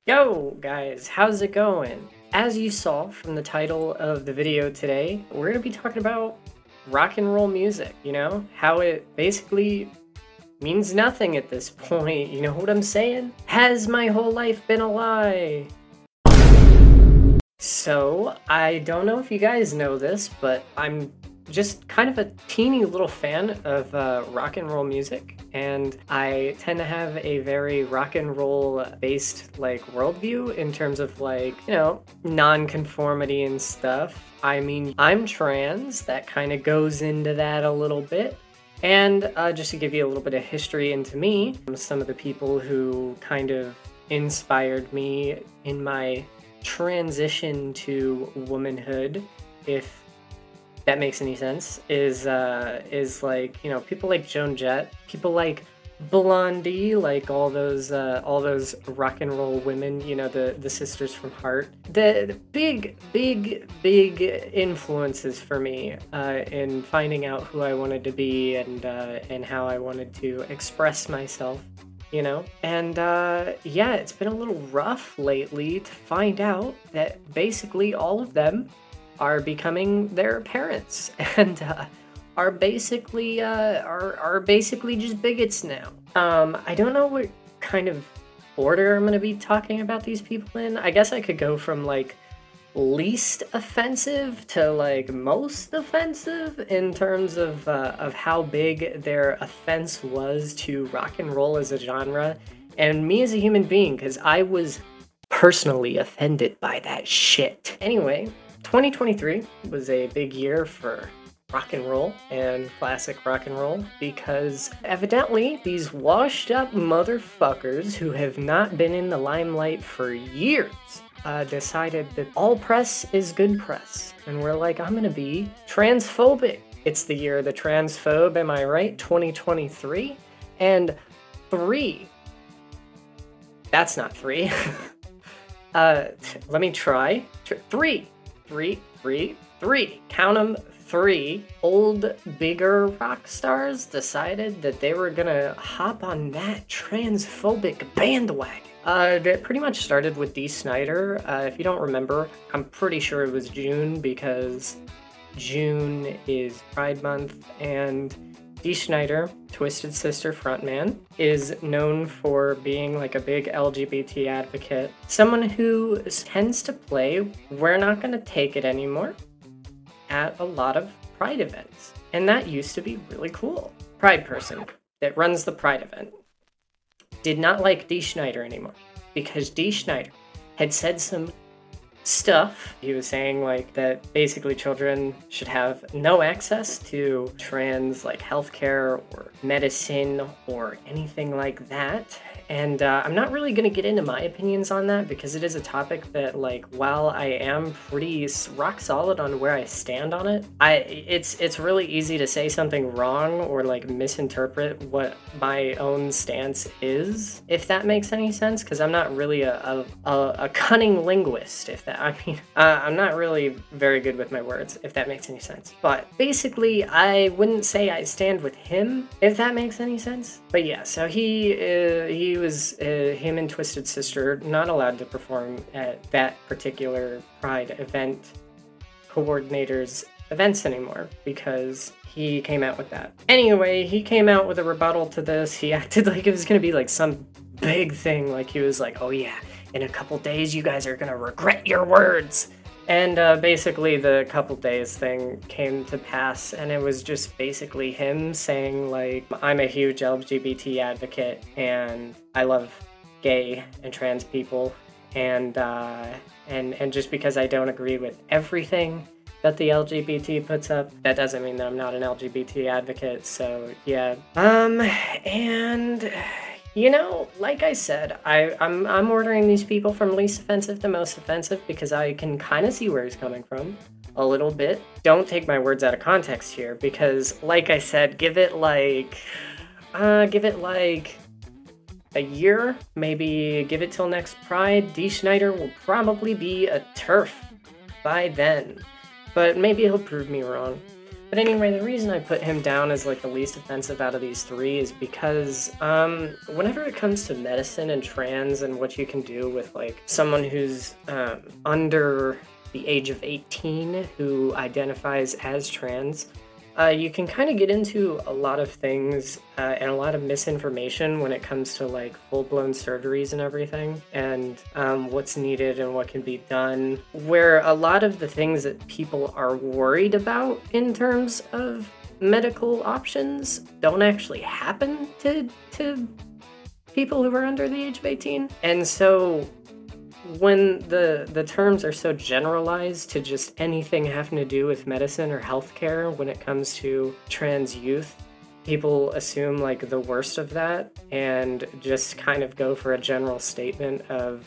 Yo guys, how's it going? As you saw from the title of the video today, we're gonna be talking about rock and roll music, how it basically means nothing at this point, you know what I'm saying? Has my whole life been a lie? So, I don't know if you guys know this, but I'm just kind of a teeny little fan of rock and roll music, and I tend to have a very rock and roll based worldview in terms of non-conformity and stuff. I mean, I'm trans, that kind of goes into that a little bit. And just to give you a little bit of history into me, some of the people who kind of inspired me in my transition to womanhood, if that makes any sense, is people like Joan Jett, people like Blondie, like all those rock and roll women, the sisters from Heart, the big influences for me in finding out who I wanted to be and how I wanted to express myself. And yeah, it's been a little rough lately to find out that basically all of them are becoming their parents and are basically just bigots now. I don't know what kind of order I'm going to be talking about these people in. I guess I could go from least offensive to most offensive in terms of how big their offense was to rock and roll as a genre and me as a human being, because I was personally offended by that shit. Anyway, 2023 was a big year for rock and roll and classic rock and roll because evidently these washed up motherfuckers who have not been in the limelight for years decided that all press is good press, and we're like, I'm gonna be transphobic. It's the year of the transphobe, am I right? 2023 and 3. That's not 3. Let me try. 3. Count them, 3 old, bigger rock stars decided that they were gonna hop on that transphobic bandwagon. That pretty much started with Dee Snider. If you don't remember, I'm pretty sure it was June because June is Pride Month, and Dee Snider, Twisted Sister frontman, is known for being a big LGBT advocate. Someone who tends to play "We're Not Gonna Take It Anymore" at a lot of Pride events. And that used to be really cool. Pride person that runs the Pride event did not like Dee Snider anymore because Dee Snider had said some stuff. He was saying that basically children should have no access to trans healthcare or medicine or anything like that. And I'm not really going to get into my opinions on that because it is a topic that, while I am pretty rock solid on where I stand on it, it's really easy to say something wrong or misinterpret what my own stance is, if that makes any sense, because I'm not really a cunning linguist, I'm not really very good with my words, if that makes any sense. But basically, I wouldn't say I stand with him, if that makes any sense. But yeah, so he was him and Twisted Sister not allowed to perform at that particular Pride event coordinator's events anymore because he came out with that. Anyway, he came out with a rebuttal to this. He acted like it was gonna be some big thing, he was like, oh yeah, in a couple days you guys are gonna regret your words. And basically the couple days thing came to pass, and it was just basically him saying I'm a huge LGBT advocate and I love gay and trans people, and just because I don't agree with everything that the LGBT puts up, that doesn't mean that I'm not an LGBT advocate. So yeah, and like I said, I'm ordering these people from least offensive to most offensive because I can kind of see where he's coming from a little bit. Don't take my words out of context here because, like I said, give it a year, maybe give it till next Pride. Dee Snider will probably be a TERF by then, but maybe he'll prove me wrong. But anyway, the reason I put him down as like the least offensive out of these three is because whenever it comes to medicine and trans and what you can do with like someone who's under the age of 18 who identifies as trans, you can kind of get into a lot of things and a lot of misinformation when it comes to like full-blown surgeries and everything, and what's needed and what can be done, where a lot of the things that people are worried about in terms of medical options don't actually happen to people who are under the age of 18. And so when the terms are so generalized to just anything having to do with medicine or healthcare when it comes to trans youth, people assume like the worst of that and just kind of go for a general statement of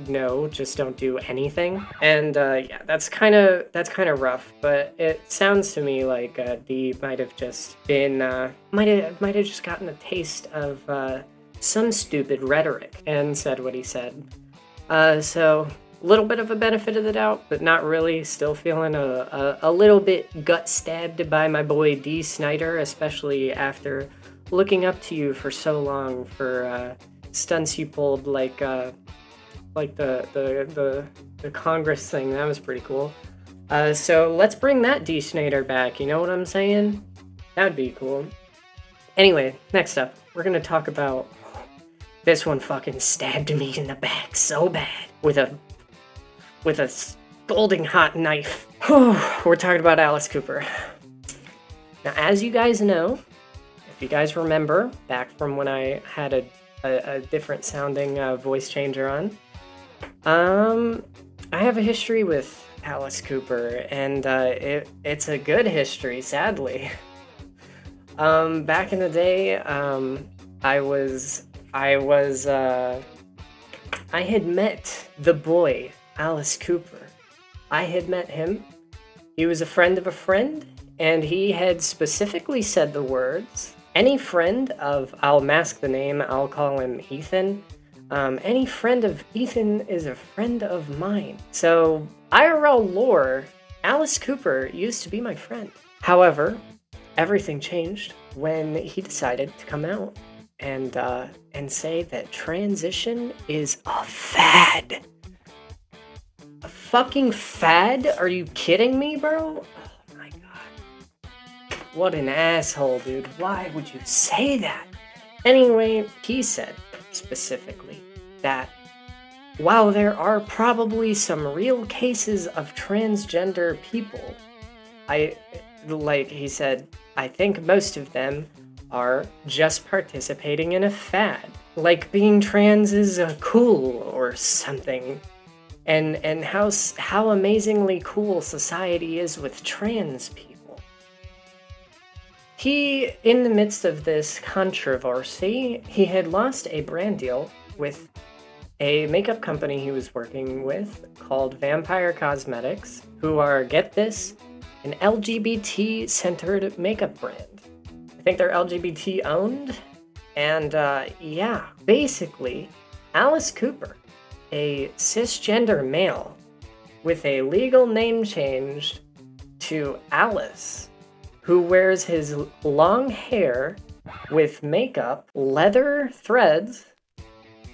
no, just don't do anything. And yeah, that's kind of rough, but it sounds to me like Dee might have just been might have just gotten a taste of some stupid rhetoric and said what he said. So a little bit of a benefit of the doubt, but not really. Still feeling a little bit gut stabbed by my boy Dee Snider, especially after looking up to you for so long for stunts you pulled like the Congress thing. That was pretty cool. So let's bring that Dee Snider back. You know what I'm saying? That'd be cool. Anyway, next up, we're gonna talk about. This one fucking stabbed me in the back so bad with a scalding hot knife. We're talking about Alice Cooper. Now, as you guys know, if you guys remember back from when I had a different sounding voice changer on, I have a history with Alice Cooper, and it's a good history, sadly. Back in the day, I had met the boy, Alice Cooper. I had met him. He was a friend of a friend, and he had specifically said the words, any friend of, I'll mask the name, I'll call him Ethan. Any friend of Ethan is a friend of mine. So, IRL lore, Alice Cooper used to be my friend. However, everything changed when he decided to come out and say that transition is a fad. A fucking fad? Are you kidding me, bro? Oh my god. What an asshole, dude. Why would you say that? Anyway, he said specifically that while there are probably some real cases of transgender people, he said, I think most of them are just participating in a fad, like being trans is cool or something, and how amazingly cool society is with trans people. He, in the midst of this controversy, he had lost a brand deal with a makeup company he was working with called Vampire Cosmetics, who are, get this, an LGBT-centered makeup brand. I think they're LGBT owned, and yeah, basically, Alice Cooper, a cisgender male with a legal name change to Alice, who wears his long hair with makeup, leather threads,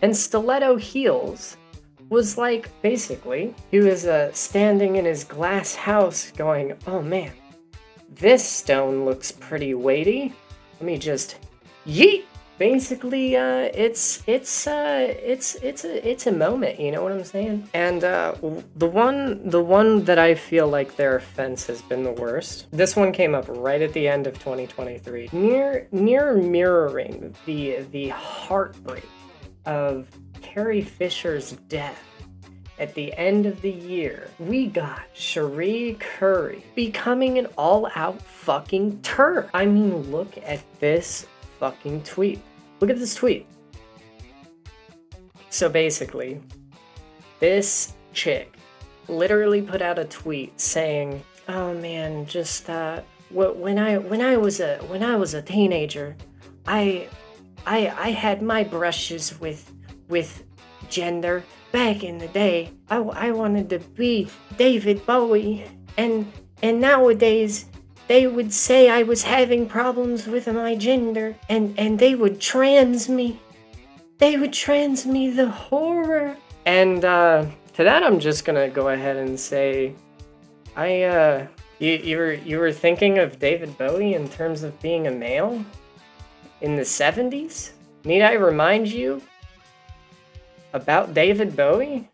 and stiletto heels, was like, basically, he was standing in his glass house going, oh man, this stone looks pretty weighty. Let me just yeet. Basically, it's a moment. You know what I'm saying? And the one that I feel like their offense has been the worst. This one came up right at the end of 2023, near mirroring the heartbreak of Carrie Fisher's death. At the end of the year, we got Cherie Curry becoming an all-out fucking turd. I mean, look at this fucking tweet. Look at this tweet. So basically, this chick literally put out a tweet saying, "Oh man, just when I was a teenager, I had my brushes with gender. Back in the day, I wanted to be David Bowie, and nowadays they would say I was having problems with my gender, and they would trans me. They would trans me, the horror. And to that, I'm just gonna go ahead and say, you were thinking of David Bowie in terms of being a male in the 70s? Need I remind you about David Bowie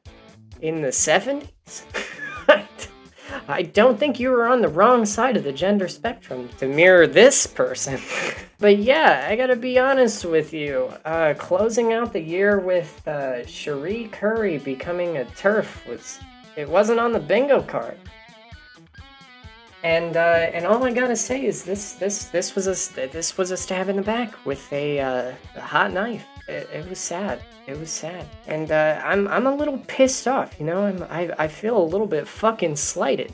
in the 70s? I don't think you were on the wrong side of the gender spectrum to mirror this person. But yeah, I gotta be honest with you. Closing out the year with Cherie Currie becoming a TERF wasn't on the bingo card. And all I gotta say is this was a stab in the back with a hot knife. It was sad. It was sad. And I'm a little pissed off, you know? I feel a little bit fucking slighted,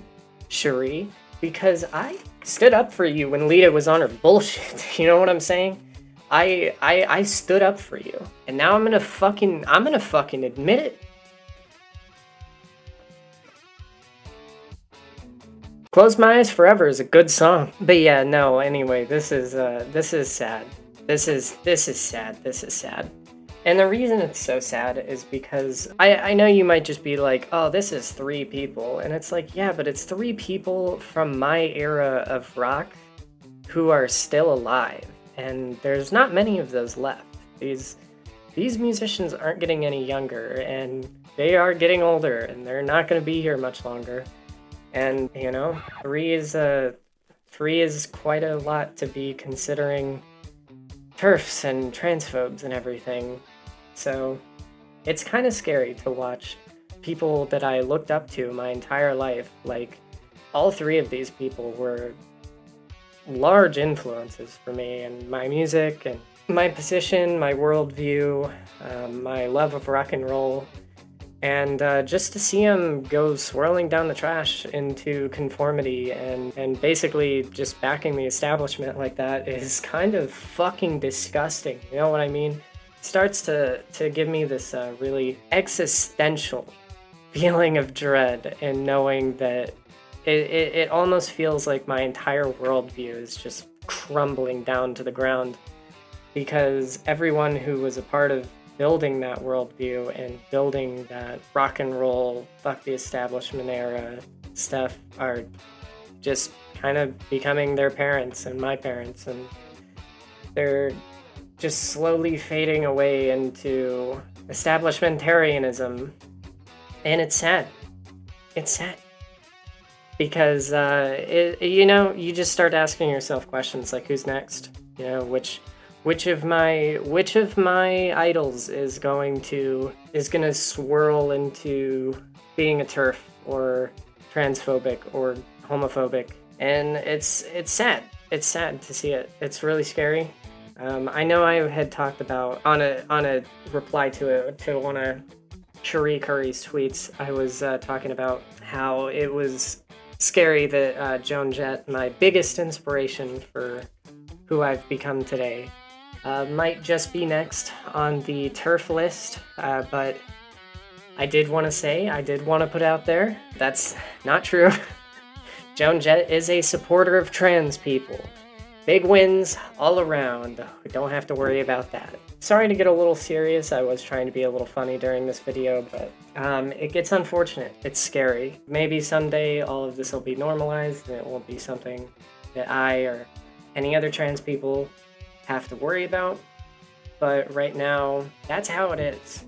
Cherie, because I stood up for you when Lita was on her bullshit. You know what I'm saying? I stood up for you, and now I'm gonna fucking admit it. Close My Eyes Forever is a good song. But yeah, no, anyway, this is sad. This is sad. And the reason it's so sad is because I know you might just be like, oh, this is 3 people. And it's like, yeah, but it's 3 people from my era of rock who are still alive. And there's not many of those left. These musicians aren't getting any younger, and they are getting older, and they're not going to be here much longer. And, you know, 3 is quite a lot to be considering TERFs and transphobes and everything. So it's kind of scary to watch people that I looked up to my entire life. Like, all 3 of these people were large influences for me and my music and my position, my worldview, my love of rock and roll. And just to see him go swirling down the trash into conformity and basically just backing the establishment like that is kind of fucking disgusting. You know what I mean? It starts to give me this really existential feeling of dread in knowing that it almost feels like my entire worldview is just crumbling down to the ground, because everyone who was a part of building that worldview and building that rock and roll, fuck the establishment era stuff are just kind of becoming their parents and my parents, and they're just slowly fading away into establishmentarianism. And it's sad. It's sad. Because, you know, you just start asking yourself questions like, who's next? You know, which of my idols is gonna swirl into being a TERF or transphobic or homophobic? And it's sad. It's sad to see it. It's really scary. I know I had talked about on a reply to one of Cherie Currie's tweets. I was talking about how it was scary that Joan Jett, my biggest inspiration for who I've become today, might just be next on the TERF list, but I did want to put out there, that's not true. Joan Jett is a supporter of trans people. Big wins all around. We don't have to worry about that. Sorry to get a little serious. I was trying to be a little funny during this video, but it gets unfortunate. It's scary. Maybe someday all of this will be normalized and it won't be something that I or any other trans people have to worry about. But right now, that's how it is.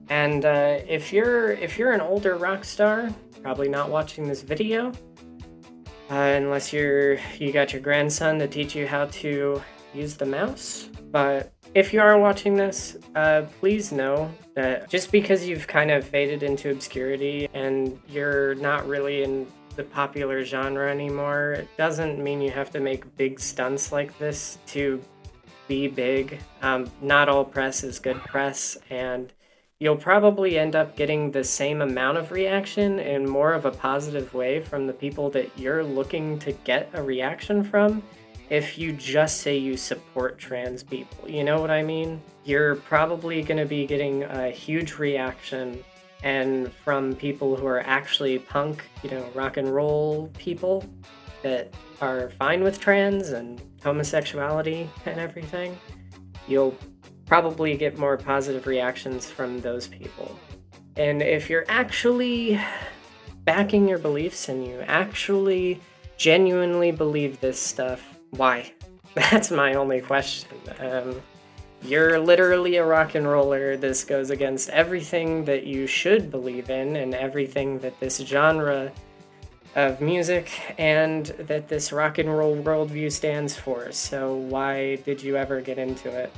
And if you're an older rock star, probably not watching this video, unless you got your grandson to teach you how to use the mouse. But if you are watching this, please know that just because you've kind of faded into obscurity and you're not really in the popular genre anymore, it doesn't mean you have to make big stunts like this to be big. Not all press is good press, and you'll probably end up getting the same amount of reaction in more of a positive way from the people that you're looking to get a reaction from if you just say you support trans people. You know what I mean? You're probably going to be getting a huge reaction, and from people who are actually punk, you know, rock and roll people that are fine with trans and homosexuality and everything, you'll probably get more positive reactions from those people. And if you're actually backing your beliefs and you actually genuinely believe this stuff, why? That's my only question. You're literally a rock and roller. This goes against everything that you should believe in and everything that this genre of music and that this rock and roll worldview stands for. So why did you ever get into it?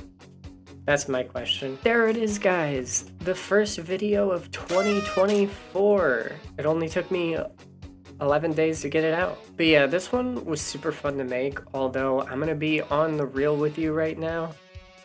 That's my question. There it is, guys. The first video of 2024. It only took me 11 days to get it out. But yeah, this one was super fun to make, although I'm gonna be on the real with you right now.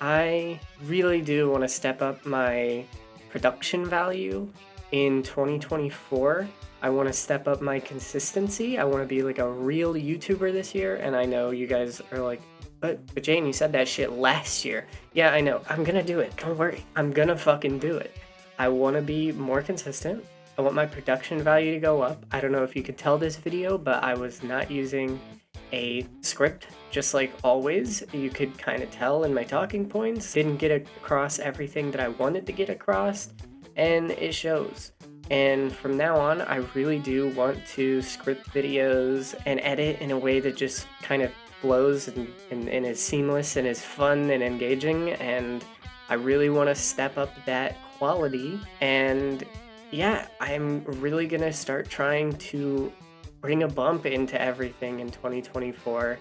I really do want to step up my production value in 2024. I want to step up my consistency. I want to be like a real YouTuber this year, and I know you guys are like, but Jane, you said that shit last year. Yeah, I know. I'm gonna do it. Don't worry. I'm gonna fucking do it. I want to be more consistent. I want my production value to go up. I don't know if you could tell this video, but I was not using a script, just like always. You could kind of tell in my talking points. Didn't get across everything that I wanted to get across, and it shows. And from now on, I really do want to script videos and edit in a way that just kind of flows and is seamless and is fun and engaging, and I really want to step up that quality. And yeah, I'm really gonna start trying to bring a bump into everything in 2024.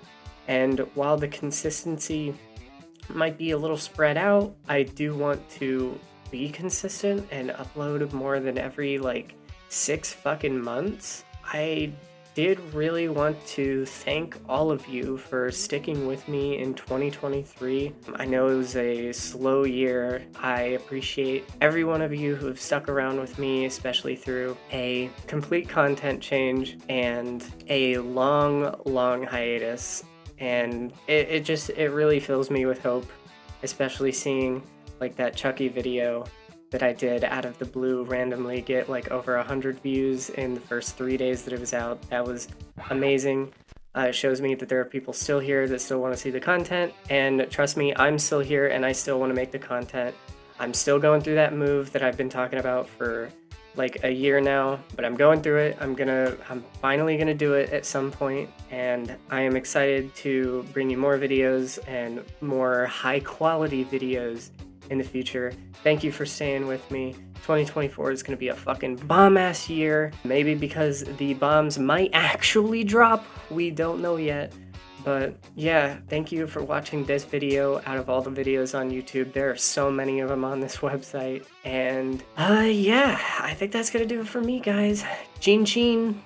And while the consistency might be a little spread out, I do want to be consistent and upload more than every like 6 fucking months. I did really want to thank all of you for sticking with me in 2023. I know it was a slow year. I appreciate every one of you who have stuck around with me, especially through a complete content change and a long hiatus. And it really fills me with hope, especially seeing like that Chucky video that I did out of the blue randomly get like over 100 views in the first 3 days that it was out. That was amazing. It shows me that there are people still here that still want to see the content, and trust me, I'm still here and I still want to make the content. I'm still going through that move that I've been talking about for like a year now, but I'm going through it. I'm finally gonna do it at some point, and I am excited to bring you more videos and more high quality videos in the future. Thank you for staying with me. 2024 is going to be a fucking bomb-ass year. Maybe because the bombs might actually drop. We don't know yet. But yeah, thank you for watching this video out of all the videos on YouTube. There are so many of them on this website. And yeah, I think that's going to do it for me, guys. Chin chin.